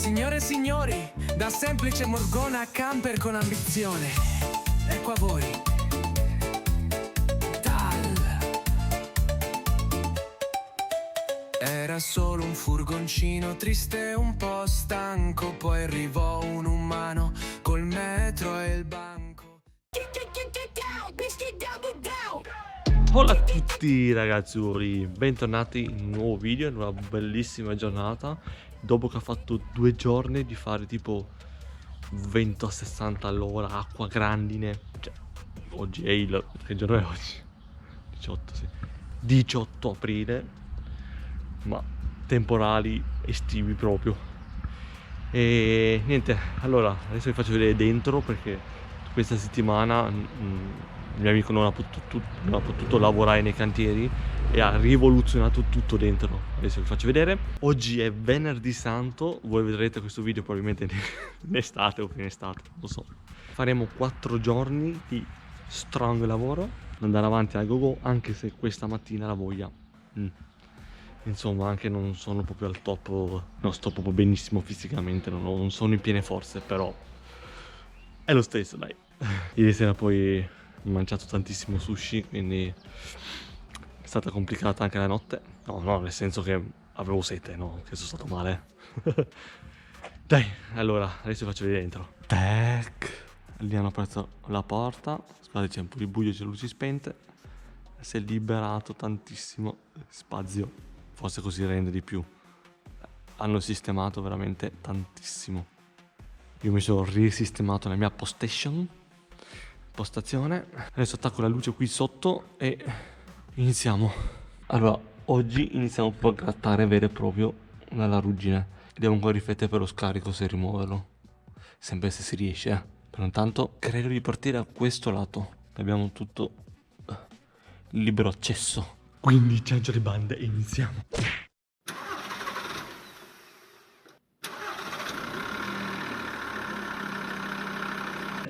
Signore e signori, da semplice morgona a camper con ambizione, ecco a voi Tal. Era solo un furgoncino triste e un po' stanco, poi arrivò un umano col metro e il banco. Hola a tutti ragazzuoli, bentornati in un nuovo video, in una bellissima giornata. Dopo che ha fatto 2 giorni di fare tipo vento a 60 all'ora, acqua grandine. Cioè, oggi è il... che giorno è oggi? 18, sì. 18 aprile. Ma temporali estivi proprio. E niente, allora adesso vi faccio vedere dentro perché questa settimana il mio amico non ha potuto lavorare nei cantieri e ha rivoluzionato tutto dentro. Adesso vi faccio vedere. Oggi è venerdì santo, voi vedrete questo video probabilmente in estate o fine estate, non lo so. Faremo 4 giorni di strong lavoro, andare avanti a go-go, anche se questa mattina la voglia insomma, anche non sono proprio al top, non sto proprio benissimo fisicamente, non sono in piene forze, però è lo stesso, dai. Ieri sera poi ho mangiato tantissimo sushi, quindi è stata complicata anche la notte. No, nel senso che avevo sete, no, che sono stato male. Dai, allora, adesso vi faccio vedere dentro. Tac! Lì hanno aperto la porta, scusate c'è un po' di buio, c'è luci spente. Si è liberato tantissimo spazio, forse così rende di più. Hanno sistemato veramente tantissimo. Io mi sono risistemato la mia postazione. Adesso attacco la luce qui sotto e iniziamo. Allora, oggi iniziamo proprio a grattare vero e proprio la ruggine. Devo ancora riflettere per lo scarico se rimuoverlo. Sempre se si riesce, Però intanto credo di partire a questo lato. Abbiamo tutto libero accesso. Quindi ciancio le bande e iniziamo.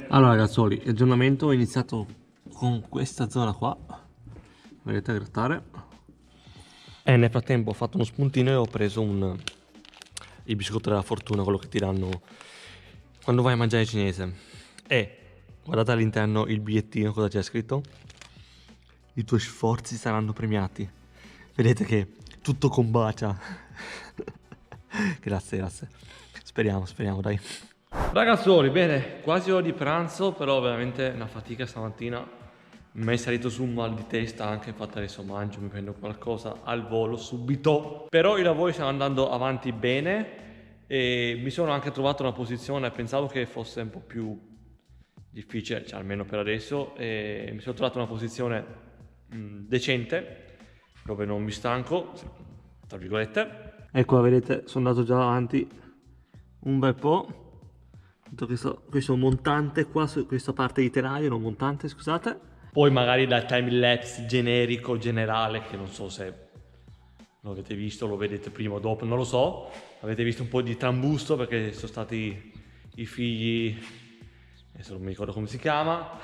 Allora ragazzoli, l'aggiornamento è iniziato con questa zona qua. Vedete a grattare. E nel frattempo ho fatto uno spuntino e ho preso il biscotto della fortuna, quello che ti danno quando vai a mangiare cinese. E guardate all'interno il bigliettino, cosa c'è scritto? I tuoi sforzi saranno premiati. Vedete che tutto combacia. Grazie. Speriamo, dai. Ragazzoli, bene, quasi ora di pranzo, però veramente una fatica stamattina. Mi è salito su un mal di testa anche, infatti adesso mangio, mi prendo qualcosa al volo subito. Però i lavori stanno andando avanti bene e mi sono anche trovato una posizione, pensavo che fosse un po' più difficile, cioè almeno per adesso, e mi sono trovato una posizione decente, dove non mi stanco, tra virgolette. Ecco, vedete, sono andato già avanti un bel po'. Questo montante qua su questa parte di telaio, non montante, scusate. Poi magari dal time lapse generico, generale, che non so se lo avete visto, lo vedete prima o dopo, non lo so. Avete visto un po' di trambusto perché sono stati i figli, adesso non mi ricordo come si chiama.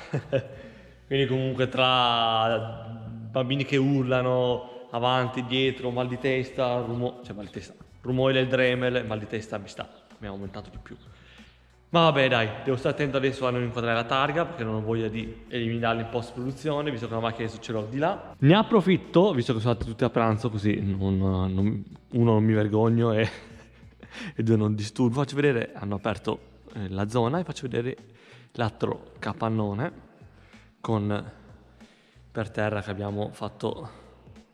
Quindi comunque tra bambini che urlano, avanti, dietro, mal di testa, rumore del Dremel, mal di testa mi ha aumentato di più. Ma vabbè dai, devo stare attento adesso a non inquadrare la targa perché non ho voglia di eliminarla in post produzione, visto che la macchina adesso ce l'ho di là. Ne approfitto, visto che sono andati tutti a pranzo, così uno non mi vergogno e due non disturbo. Faccio vedere, hanno aperto la zona e faccio vedere l'altro capannone con per terra che abbiamo fatto,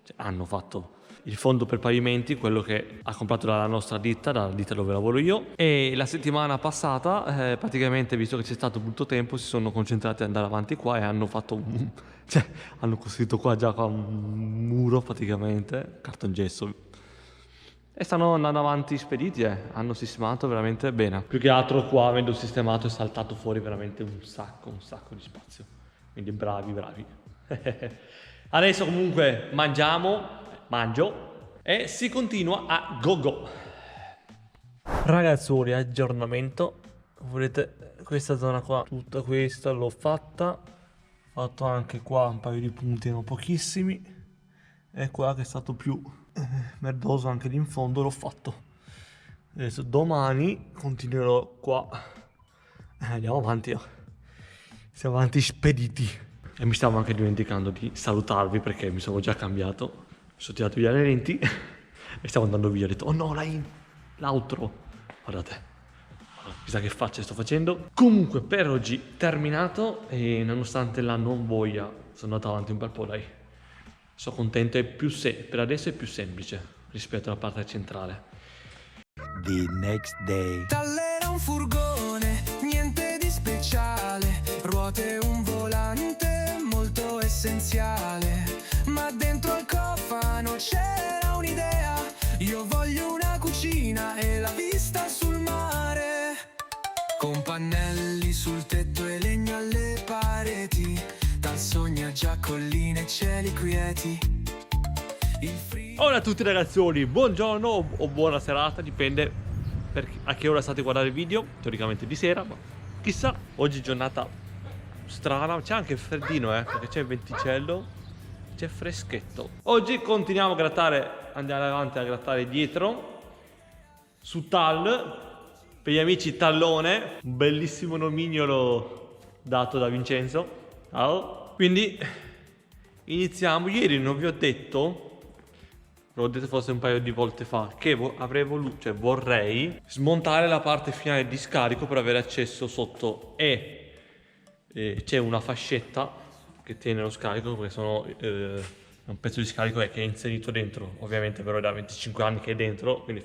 cioè hanno fatto il fondo per pavimenti, quello che ha comprato dalla nostra ditta, dalla ditta dove lavoro io. E la settimana passata, praticamente, visto che c'è stato brutto tempo, si sono concentrati ad andare avanti qua e hanno fatto hanno costruito qua già un muro praticamente, cartongesso. E stanno andando avanti spediti, hanno sistemato veramente bene. Più che altro qua, avendo sistemato, è saltato fuori veramente un sacco di spazio. Quindi bravi. Adesso comunque mangio e si continua a go. Ragazzoli, aggiornamento. Vedete questa zona qua, tutta questa l'ho fatta. Ho fatto anche qua un paio di punti, erano pochissimi. E qua che è stato più merdoso anche lì in fondo l'ho fatto. Adesso domani continuerò qua. Andiamo avanti. Siamo avanti spediti. E mi stavo anche dimenticando di salutarvi perché mi sono già cambiato. Mi sono tirato via le lenti e stavo andando via. Ho detto, oh no, l'outro. Guardate. Chissà che faccia sto facendo. Comunque per oggi terminato e nonostante la non voglia sono andato avanti un bel po', dai. Sono contento, per adesso è più semplice rispetto alla parte centrale. The next day. Tallera un furgone, niente di speciale, ruote un volante molto essenziale, ma dentro al cofano c'era un'idea, io voglio una cucina e la vista sul mare, con pannelli sul tetto e legno alle pareti, dal sogno già colline e cieli quieti. Hola a tutti ragazzoli, buongiorno o buona serata, dipende a che ora state guardando il video, teoricamente di sera, ma chissà. Oggi giornata strana, c'è anche il freddino perché c'è il venticello, c'è freschetto. Oggi continuiamo a grattare, andiamo avanti a grattare dietro, su Tal, per gli amici Tallone, un bellissimo nomignolo dato da Vincenzo. Ciao. Quindi iniziamo. Ieri non vi ho detto, l'ho detto forse un paio di volte fa, che avrei voluto, cioè vorrei smontare la parte finale di scarico per avere accesso sotto e c'è una fascetta che tiene lo scarico, perché sono un pezzo di scarico che è inserito dentro, ovviamente però è da 25 anni che è dentro, quindi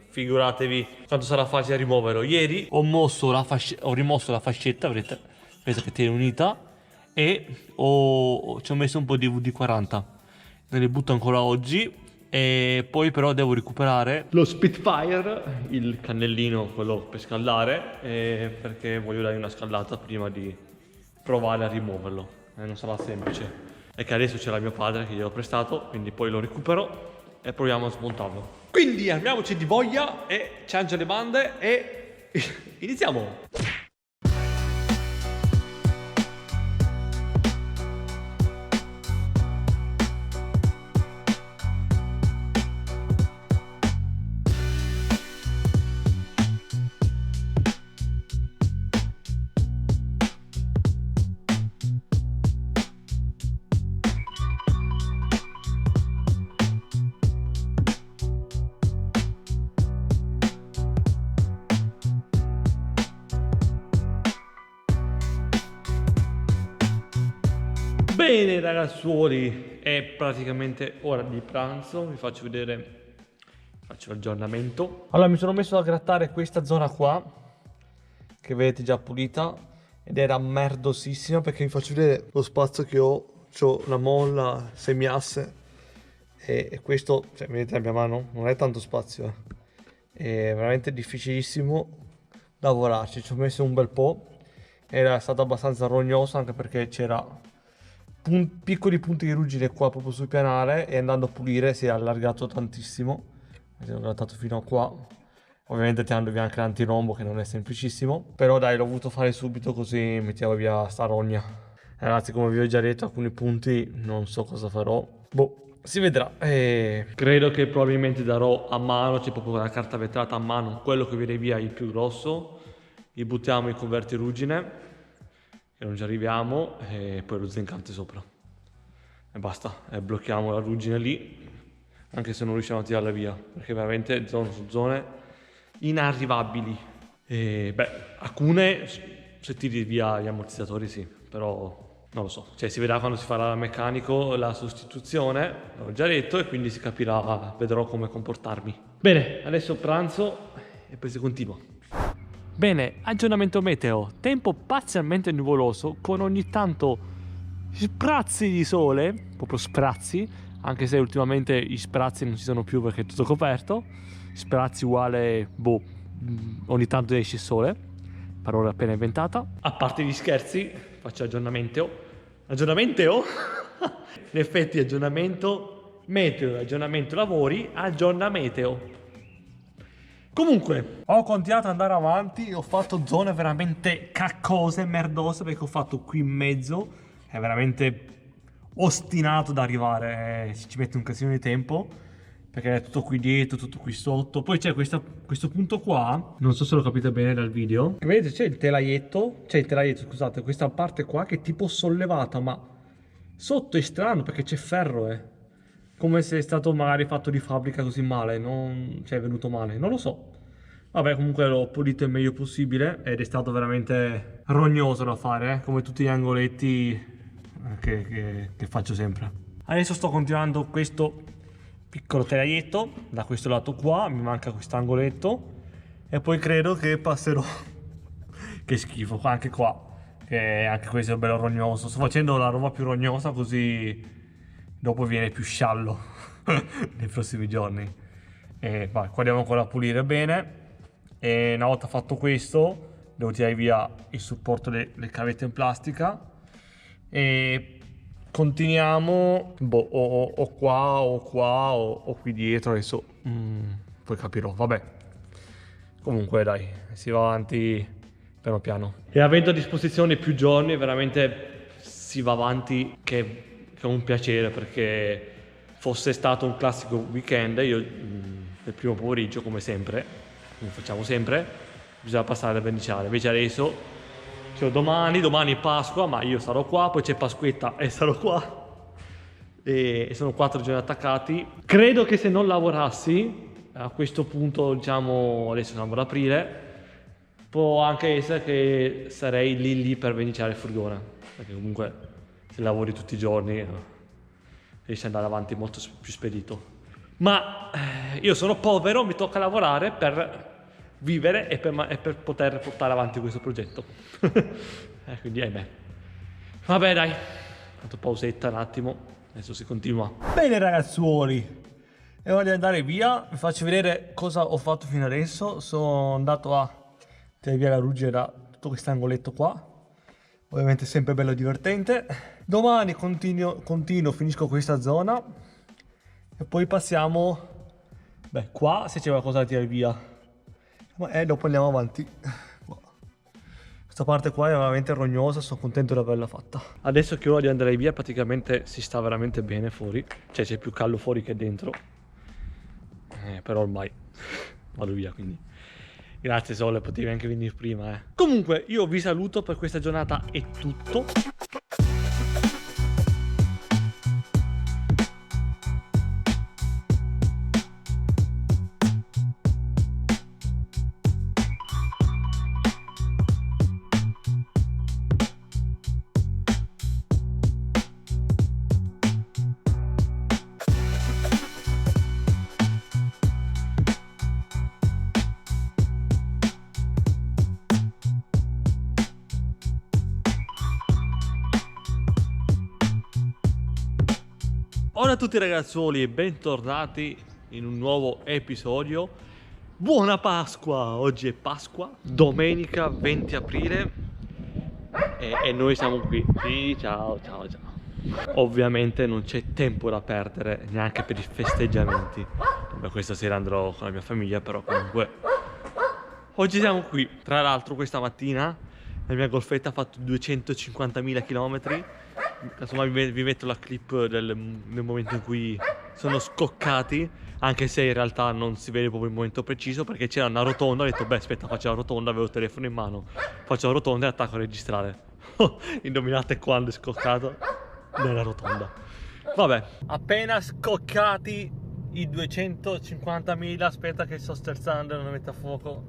figuratevi quanto sarà facile rimuoverlo. Ieri ho rimosso la fascetta, vedete, penso che tiene unita, e ci ho messo un po' di WD-40, me ne butto ancora oggi. E poi però devo recuperare lo Spitfire, il cannellino, quello per scaldare, perché voglio dare una scaldata prima di provare a rimuoverlo. Non sarà semplice, è che adesso c'era mio padre che gliel'ho prestato, quindi poi lo recupero e proviamo a smontarlo. Quindi armiamoci di voglia e ciangia le bande e iniziamo! Bene ragazzuoli, è praticamente ora di pranzo, vi faccio vedere, faccio l'aggiornamento. Allora mi sono messo a grattare questa zona qua, che vedete già pulita, ed era merdosissima perché vi faccio vedere lo spazio che ho, c'ho la molla semiasse e questo, cioè vedete la mia mano, non è tanto spazio, è veramente difficilissimo lavorarci, ci ho messo un bel po', era stato abbastanza rognoso anche perché c'era piccoli punti di ruggine qua proprio sul pianale e andando a pulire si è allargato tantissimo. Ho grattato fino a qua, ovviamente tirando via anche l'antirombo che non è semplicissimo, però dai, l'ho voluto fare subito così mettiamo via sta rogna. Ragazzi, come vi ho già detto, alcuni punti non so cosa farò, boh, si vedrà. Credo che probabilmente darò a mano, c'è proprio la carta vetrata a mano, quello che viene via il più grosso, gli buttiamo i coperti ruggine e non ci arriviamo e poi lo zincante sopra e basta, e blocchiamo la ruggine lì, anche se non riusciamo a tirarla via perché veramente zone su zone inarrivabili. E beh, alcune se tiri via gli ammortizzatori sì, però non lo so, cioè si vedrà quando si farà il meccanico la sostituzione, l'ho già detto, e quindi si capirà, vedrò come comportarmi. Bene, adesso pranzo e poi si continua. Bene, aggiornamento meteo, tempo parzialmente nuvoloso con ogni tanto sprazzi di sole, proprio sprazzi, anche se ultimamente gli sprazzi non ci sono più perché è tutto coperto, sprazzi uguale, boh, ogni tanto esce il sole, parola appena inventata. A parte gli scherzi, faccio aggiornamento, in effetti aggiornamento meteo, aggiornamento lavori, aggiornameteo. Comunque, ho continuato ad andare avanti, ho fatto zone veramente caccose, merdose, perché ho fatto qui in mezzo, è veramente ostinato da arrivare, ci mette un casino di tempo, perché è tutto qui dietro, tutto qui sotto. Poi c'è questo punto qua, non so se lo capite bene dal video, vedete c'è il telaietto, scusate, questa parte qua che è tipo sollevata, ma sotto è strano perché c'è ferro, come se è stato magari fatto di fabbrica così male, cioè è venuto male, non lo so. Vabbè, comunque l'ho pulito il meglio possibile ed è stato veramente rognoso da fare, come tutti gli angoletti che faccio sempre. Adesso sto continuando questo piccolo telaietto da questo lato qua, mi manca questo angoletto e poi credo che passerò. Che schifo, anche qua, che anche questo è bello rognoso. Sto facendo la roba più rognosa così dopo viene più sciallo nei prossimi giorni. E qua devo ancora pulire bene. E una volta fatto questo devo tirare via il supporto delle cavette in plastica e continuiamo o qua o qui dietro, adesso poi capirò. Vabbè, comunque dai, si va avanti piano piano e avendo a disposizione più giorni veramente si va avanti che è un piacere, perché fosse stato un classico weekend io nel primo pomeriggio come sempre, come facciamo sempre, bisogna passare da verniciare. Invece adesso, cioè domani è Pasqua, ma io sarò qua, poi c'è Pasquetta e sarò qua. E sono 4 giorni attaccati. Credo che se non lavorassi, a questo punto, diciamo, adesso siamo ad aprile, può anche essere che sarei lì per verniciare il furgone. Perché comunque se lavori tutti i giorni riesci ad andare avanti molto più spedito. Ma io sono povero, mi tocca lavorare per vivere e per poter portare avanti questo progetto. Quindi ahimè. Vabbè dai, fatto pausetta un attimo, adesso si continua. Bene ragazzuoli, è ora di andare via, vi faccio vedere cosa ho fatto fino adesso. Sono andato a tirare via la ruggine da tutto questo angoletto qua, ovviamente sempre bello divertente. Domani continuo, finisco questa zona e poi passiamo, qua se c'è qualcosa da tirare via, e dopo andiamo avanti. Questa parte qua è veramente rognosa, sono contento di averla fatta. Adesso che ora di andare via praticamente si sta veramente bene fuori, cioè c'è più caldo fuori che dentro, però ormai vado via, quindi grazie Sole, potevi anche venire prima. Comunque io vi saluto, per questa giornata è tutto. Ciao a tutti ragazzuoli e bentornati in un nuovo episodio. Buona Pasqua! Oggi è Pasqua, domenica 20 aprile e noi siamo qui. Sì, ciao. Ovviamente non c'è tempo da perdere neanche per i festeggiamenti. Vabbè, questa sera andrò con la mia famiglia, però comunque oggi siamo qui. Tra l'altro questa mattina la mia golfetta ha fatto 250.000 km. Insomma vi metto la clip nel momento in cui sono scoccati, anche se in realtà non si vede proprio il momento preciso, perché c'era una rotonda. Ho detto aspetta, faccio la rotonda, avevo il telefono in mano, faccio la rotonda e attacco a registrare. Indovinate quando è scoccato? Nella rotonda. Vabbè, appena scoccati i 250.000. Aspetta che sto scherzando, non metto a fuoco.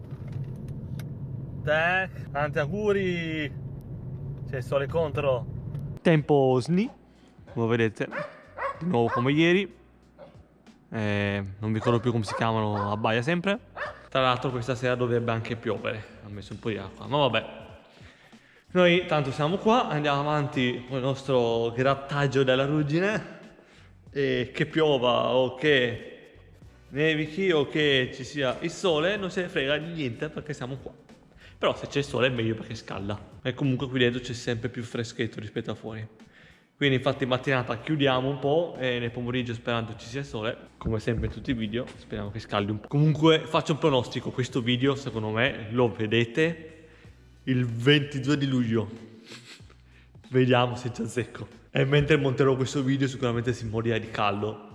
Tanti auguri. C'è il sole contro. Tempo sni, come vedete, di nuovo come ieri. Non mi ricordo più come si chiamano, abbaia sempre. Tra l'altro questa sera dovrebbe anche piovere, ha messo un po' di acqua, ma vabbè. Noi tanto siamo qua, andiamo avanti con il nostro grattaggio della ruggine. E che piova o che nevichi o che ci sia il sole, non se ne frega di niente perché siamo qua. Però se c'è il sole è meglio perché scalda. E comunque qui dentro c'è sempre più freschetto rispetto a fuori. Quindi infatti mattinata chiudiamo un po' e nel pomeriggio, sperando ci sia sole, come sempre in tutti i video, speriamo che scaldi un po'. Comunque faccio un pronostico, questo video secondo me lo vedete il 22 di luglio. Vediamo se ci azzecco. E mentre monterò questo video sicuramente si morirà di caldo.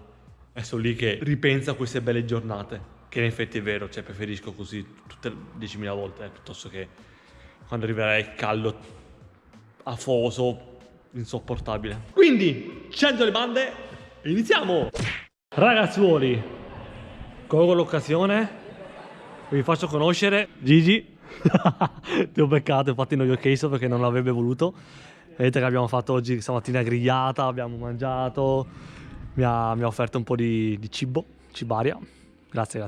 E sono lì che ripensa a queste belle giornate. Che in effetti è vero, cioè preferisco così tutte 10.000 volte, piuttosto che quando arriverà il caldo afoso, insopportabile. Quindi, 100 le bande, iniziamo! Ragazzuoli, colgo l'occasione, vi faccio conoscere Gigi. Ti ho beccato, infatti non gli ho chiesto perché non l'avrebbe voluto. Vedete che abbiamo fatto oggi stamattina grigliata, abbiamo mangiato, mi ha offerto un po' di cibo, cibaria. Grazie.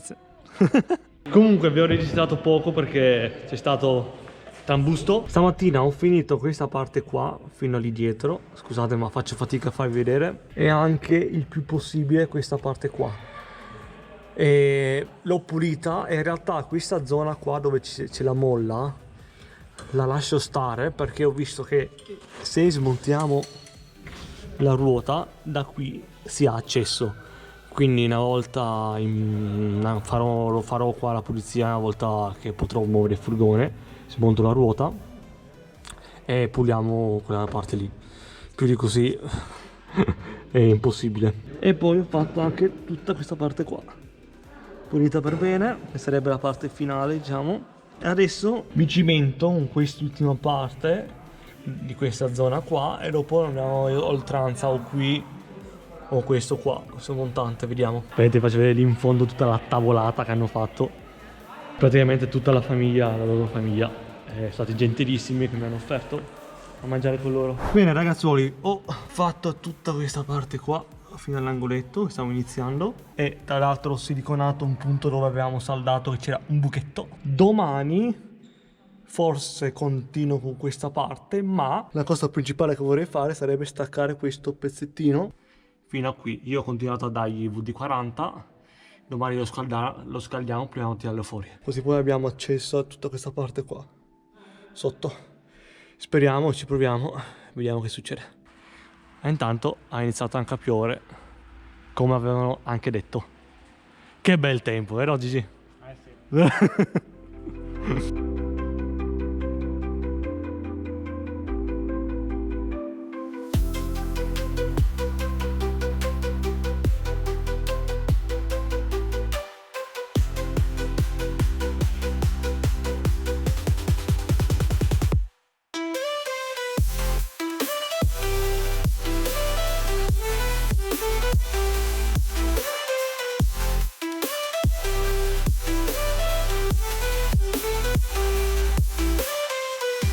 Comunque vi ho registrato poco perché c'è stato trambusto. Stamattina ho finito questa parte qua fino lì dietro, scusate ma faccio fatica a farvi vedere, e anche il più possibile questa parte qua, e l'ho pulita. E in realtà questa zona qua dove c'è la molla la lascio stare perché ho visto che se smontiamo la ruota da qui si ha accesso. Quindi una volta lo farò qua la pulizia, una volta che potrò muovere il furgone, smonto la ruota e puliamo quella parte lì. Più di così è impossibile. E poi ho fatto anche tutta questa parte qua, pulita per bene, che sarebbe la parte finale, diciamo. E adesso mi cimento con quest'ultima parte di questa zona qua e dopo andiamo oltranza o qui o questo qua, questo montante, vediamo. Vedete, faccio vedere lì in fondo tutta la tavolata che hanno fatto. Praticamente tutta la famiglia, la loro famiglia. Sono stati gentilissimi che mi hanno offerto a mangiare con loro. Bene ragazzuoli, ho fatto tutta questa parte qua fino all'angoletto che stiamo iniziando, e tra l'altro ho siliconato un punto dove avevamo saldato che c'era un buchetto. Domani forse continuo con questa parte, ma la cosa principale che vorrei fare sarebbe staccare questo pezzettino fino a qui. Io ho continuato a dargli VD40, domani lo scaldiamo prima di tirarlo fuori, così poi abbiamo accesso a tutta questa parte qua sotto. Speriamo, ci proviamo, vediamo che succede. E intanto ha iniziato anche a piovere, come avevano anche detto. Che bel tempo, vero Gigi? Sì.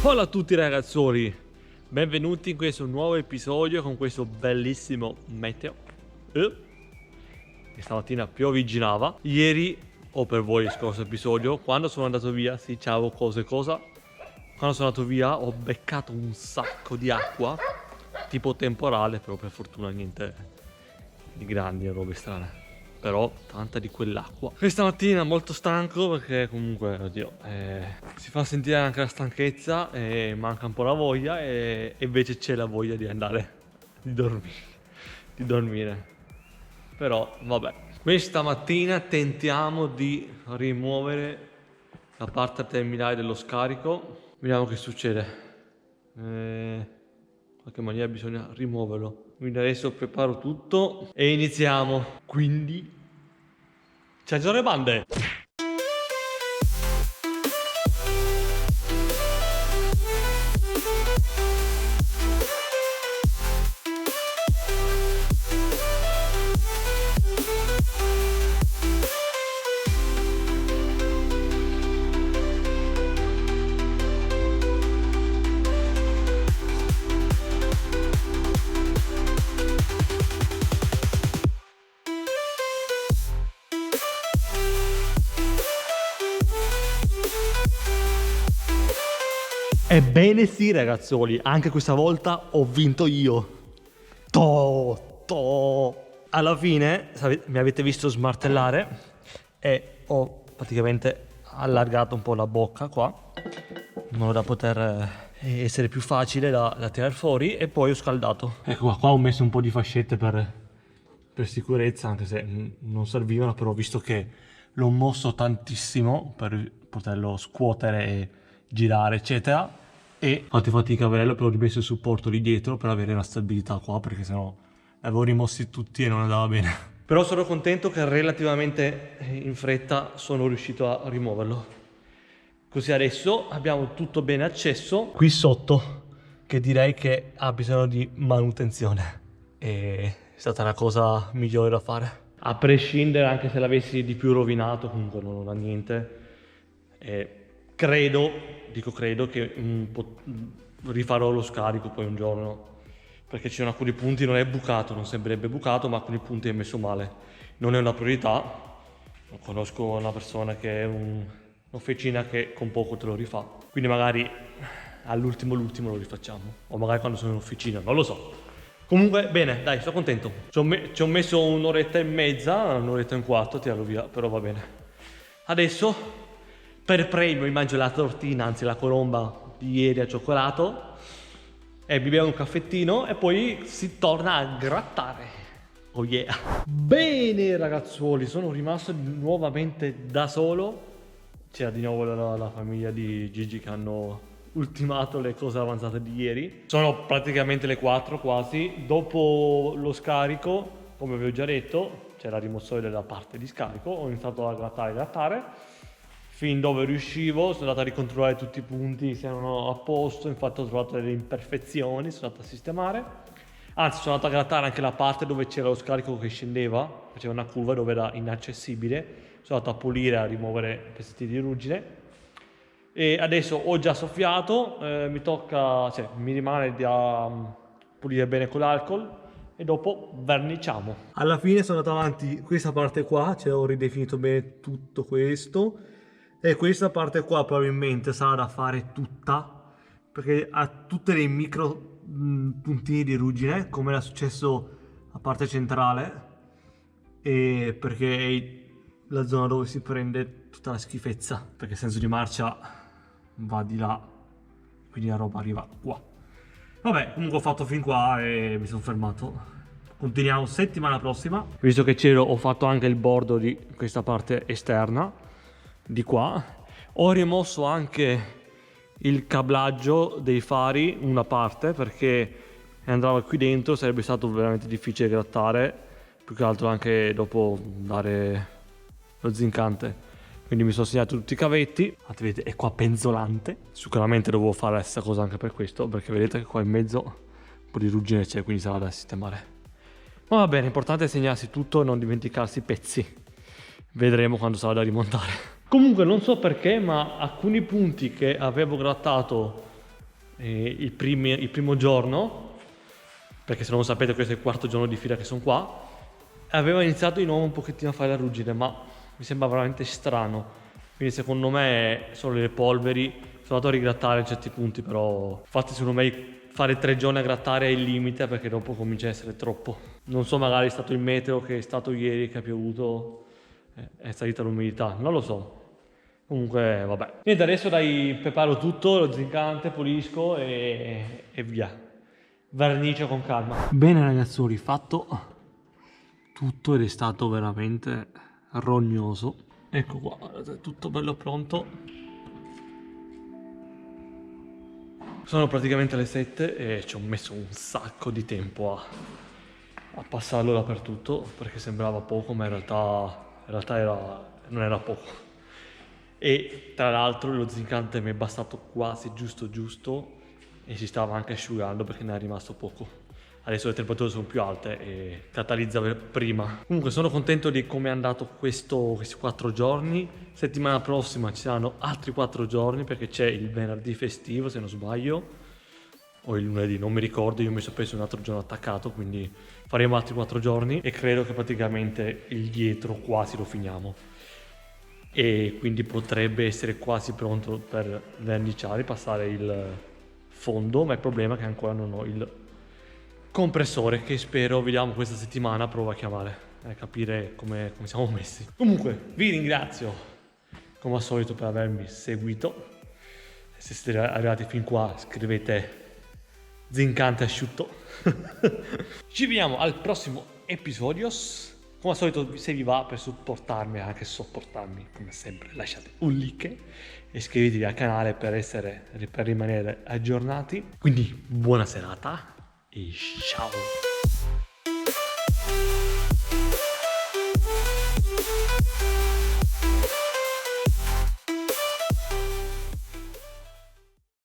Hola a tutti ragazzoli, benvenuti in questo nuovo episodio con questo bellissimo meteo che stamattina piovigginava. Ieri, o per voi il scorso episodio, quando sono andato via, sì ciao cosa, quando sono andato via ho beccato un sacco di acqua, tipo temporale, però per fortuna niente di grandi e robe strane. Però tanta di quell'acqua. Questa mattina molto stanco perché comunque, oddio, si fa sentire anche la stanchezza e manca un po' la voglia, e invece c'è la voglia di andare, di dormire. Però vabbè. Questa mattina tentiamo di rimuovere la parte terminale dello scarico. Vediamo che succede. In qualche maniera bisogna rimuoverlo. Quindi adesso preparo tutto e iniziamo. Quindi ci sono le bande. Ebbene sì ragazzoli, anche questa volta ho vinto io. Alla fine mi avete visto smartellare e ho praticamente allargato un po' la bocca qua, in modo da poter essere più facile da tirare fuori, e poi ho scaldato. Ecco qua ho messo un po' di fascette per sicurezza, anche se non servivano, però visto che l'ho mosso tantissimo per poterlo scuotere e girare eccetera, e fate fatica a vederlo, però ho rimesso il supporto lì dietro per avere una stabilità qua, perché sennò li avevo rimossi tutti e non andava bene. Però sono contento che relativamente in fretta sono riuscito a rimuoverlo. Così adesso abbiamo tutto bene acceso qui sotto, che direi che ha bisogno di manutenzione. E è stata la cosa migliore da fare. A prescindere, anche se l'avessi di più rovinato, comunque non ha niente. Credo che rifarò lo scarico poi un giorno, perché ci sono alcuni punti, non è bucato, non sembrerebbe bucato, ma alcuni punti è messo male. Non è una priorità. Conosco una persona che è un'officina che con poco te lo rifà, quindi magari all'ultimo lo rifacciamo, o magari quando sono in officina, non lo so. Comunque bene, dai, sono contento. Ci ho messo un'oretta e mezza, un'oretta e un quarto a tirarlo via, però va bene. Adesso per premio mi mangio la tortina, anzi la colomba di ieri al cioccolato, e mi bevo un caffettino e poi si torna a grattare. Oh yeah. Bene ragazzuoli, sono rimasto nuovamente da solo. C'era di nuovo la famiglia di Gigi che hanno ultimato le cose avanzate di ieri. Sono praticamente le 4 quasi. Dopo lo scarico, come vi ho già detto, c'è la rimozione della parte di scarico, ho iniziato a grattare fin dove riuscivo. Sono andato a ricontrollare tutti i punti se erano a posto, infatti ho trovato delle imperfezioni, sono andato a sistemare. Anzi, sono andato a grattare anche la parte dove c'era lo scarico che scendeva, faceva una curva dove era inaccessibile. Sono andato a pulire, a rimuovere pezzetti di ruggine. E adesso ho già soffiato, mi rimane da pulire bene con l'alcol e dopo verniciamo. Alla fine sono andato avanti questa parte qua, ho ridefinito bene tutto questo, e questa parte qua probabilmente sarà da fare tutta, perché ha tutte dei micro puntini di ruggine, come era successo a parte centrale, e perché è la zona dove si prende tutta la schifezza, perché il senso di marcia va di là, quindi la roba arriva qua. Vabbè, comunque ho fatto fin qua e mi sono fermato. Continuiamo settimana prossima. Visto che c'ero, ho fatto anche il bordo di questa parte esterna di qua. Ho rimosso anche il cablaggio dei fari, una parte, perché andava qui dentro, sarebbe stato veramente difficile grattare, più che altro anche dopo dare lo zincante. Quindi mi sono segnato tutti i cavetti, vedete è qua penzolante. Sicuramente dovevo fare la stessa cosa anche per questo, perché vedete che qua in mezzo un po' di ruggine c'è, quindi sarà da sistemare. Ma va bene, l'importante è segnarsi tutto e non dimenticarsi i pezzi. Vedremo quando sarà da rimontare. Comunque non so perché, ma alcuni punti che avevo grattato il primo giorno, perché se non lo sapete questo è il 4º giorno di fila che sono qua, aveva iniziato di nuovo un pochettino a fare la ruggine, ma mi sembra veramente strano. Quindi secondo me sono le polveri. Sono andato a rigrattare in certi punti, però infatti secondo me fare 3 giorni a grattare è il limite, perché dopo comincia a essere troppo. Non so, magari è stato il meteo che è stato ieri, che ha piovuto, è salita l'umidità, non lo so. Comunque vabbè. Niente, adesso dai, preparo tutto, lo zincante, pulisco e via. Vernice con calma. Bene ragazzoli, fatto tutto ed è stato veramente rognoso. Ecco qua, guardate, tutto bello pronto. Sono praticamente le 7 e ci ho messo un sacco di tempo a passarlo dappertutto, perché sembrava poco, ma in realtà non era poco. E tra l'altro lo zincante mi è bastato quasi giusto e si stava anche asciugando perché ne è rimasto poco. Adesso le temperature sono più alte e catalizza prima. Comunque sono contento di come è andato questi 4 giorni. Settimana prossima ci saranno altri 4 giorni, perché c'è il venerdì festivo se non sbaglio, o il lunedì, non mi ricordo. Io mi sono preso un altro giorno attaccato, quindi faremo altri 4 giorni e credo che praticamente il dietro quasi lo finiamo. E quindi potrebbe essere quasi pronto per verniciare, passare il fondo, ma il problema è che ancora non ho il compressore, che spero, vediamo questa settimana, provo a chiamare e capire come siamo messi. Comunque vi ringrazio come al solito per avermi seguito. Se siete arrivati fin qua scrivete zincante asciutto. Ci vediamo al prossimo episodio. Come al solito, se vi va, per supportarmi e anche sopportarmi come sempre, lasciate un like e iscrivetevi al canale per rimanere aggiornati. Quindi buona serata e ciao!